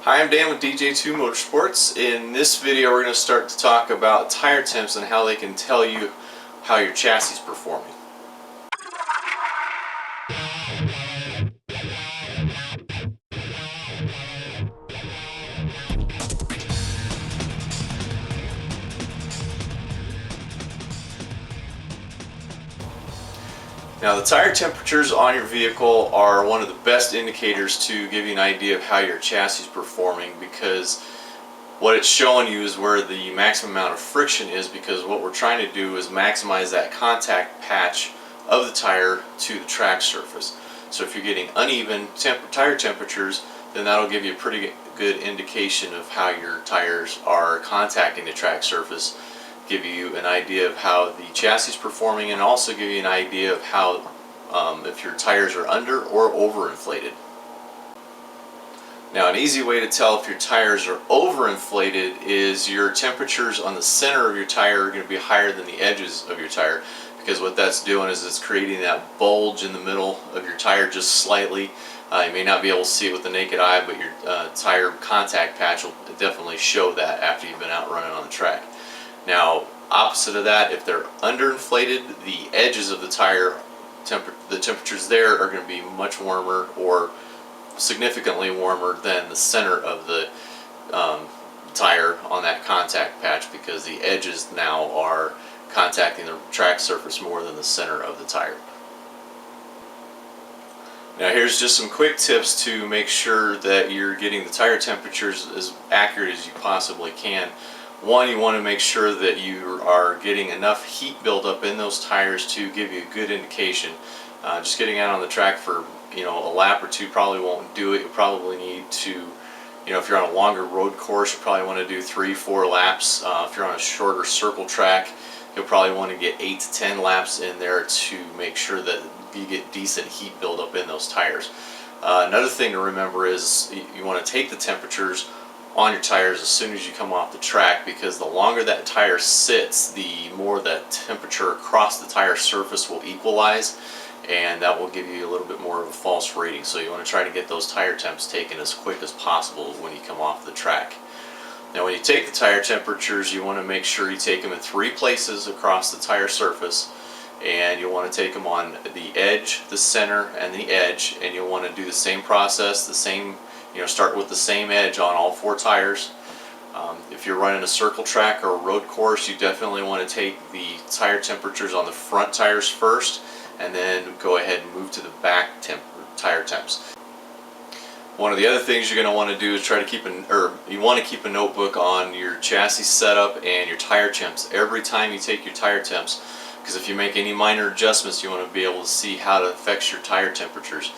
Hi, I'm Dan with DJ2 Motorsports. In this video we're going to start to talk about tire temps and how they can tell you how your chassis is performing. Now, the tire temperatures on your vehicle are one of the best indicators to give you an idea of how your chassis is performing, because what it's showing you is where the maximum amount of friction is, because what we're trying to do is maximize that contact patch of the tire to the track surface. So if you're getting uneven tire temperatures, then that'll give you a pretty good indication of how your tires are contacting the track surface, give you an idea of how the chassis is performing, and also give you an idea of how if your tires are under or overinflated. Now, an easy way to tell if your tires are overinflated is your temperatures on the center of your tire are going to be higher than the edges of your tire, because what that's doing is it's creating that bulge in the middle of your tire just slightly. You may not be able to see it with the naked eye, but your tire contact patch will definitely show that after you've been out running on the track. Now, opposite of that, if they're underinflated, the edges of the tire, the temperatures there are going to be much warmer or significantly warmer than the center of the tire on that contact patch, because the edges now are contacting the track surface more than the center of the tire. Now, here's just some quick tips to make sure that you're getting the tire temperatures as accurate as you possibly can. One, you want to make sure that you are getting enough heat buildup in those tires to give you a good indication. Just getting out on the track for a lap or two probably won't do it. You probably need to, if you're on a longer road course, you probably want to do 3-4 laps. If you're on a shorter circle track, you'll probably want to get 8 to 10 laps in there to make sure that you get decent heat buildup in those tires. Another thing to remember is you want to take the temperatures on your tires as soon as you come off the track, because the longer that tire sits, the more that temperature across the tire surface will equalize, and that will give you a little bit more of a false rating. So you want to try to get those tire temps taken as quick as possible when you come off the track. Now, when you take the tire temperatures, you want to make sure you take them in 3 places across the tire surface, and you'll want to take them on the edge, the center, and the edge, and you'll want to do the same process, the same, start with the same edge on all 4 tires. If you're running a circle track or a road course, you definitely want to take the tire temperatures on the front tires first, and then go ahead and move to the back tire temps. One of the other things you're going to want to do is try to keep a notebook on your chassis setup and your tire temps every time you take your tire temps, because if you make any minor adjustments, you want to be able to see how it affects your tire temperatures.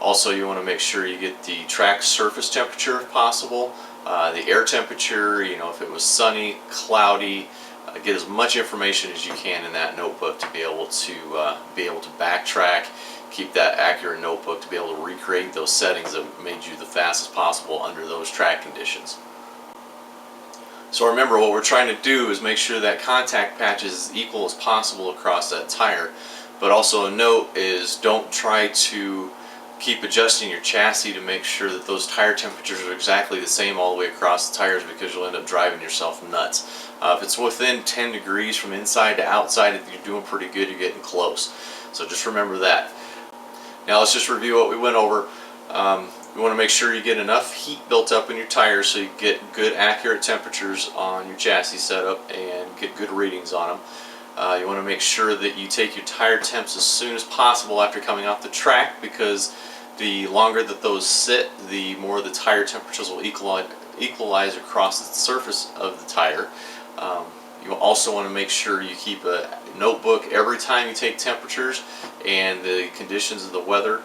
Also, you want to make sure you get the track surface temperature if possible, the air temperature, if it was sunny, cloudy. Get as much information as you can in that notebook to be able to backtrack, keep that accurate notebook to be able to recreate those settings that made you the fastest possible under those track conditions. So remember, what we're trying to do is make sure that contact patch is as equal as possible across that tire. But also a note is, don't try to keep adjusting your chassis to make sure that those tire temperatures are exactly the same all the way across the tires, because you'll end up driving yourself nuts. If it's within 10 degrees from inside to outside, if you're doing pretty good, you're getting close. So just remember that. Now let's just review what we went over. You want to make sure you get enough heat built up in your tires so you get good accurate temperatures on your chassis setup and get good readings on them. You want to make sure that you take your tire temps as soon as possible after coming off the track, because the longer that those sit, the more the tire temperatures will equalize across the surface of the tire. You also want to make sure you keep a notebook every time you take temperatures and the conditions of the weather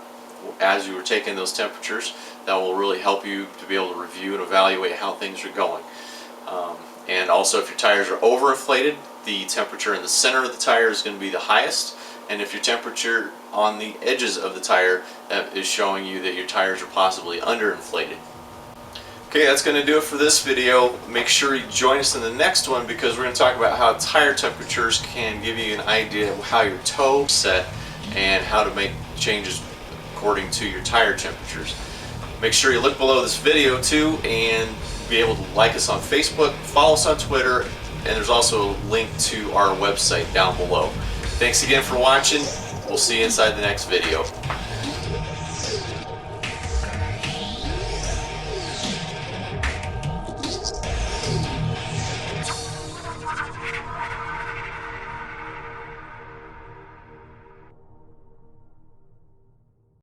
as you were taking those temperatures. That will really help you to be able to review and evaluate how things are going. And also, if your tires are overinflated, the temperature in the center of the tire is going to be the highest, and if your temperature on the edges of the tire, that is showing you that your tires are possibly underinflated. Okay, that's going to do it for this video. Make sure you join us in the next one, because we're going to talk about how tire temperatures can give you an idea of how your toe is set and how to make changes according to your tire temperatures. Make sure you look below this video too and be able to like us on Facebook, follow us on Twitter, and there's also a link to our website down below. Thanks again for watching. We'll see you inside the next video.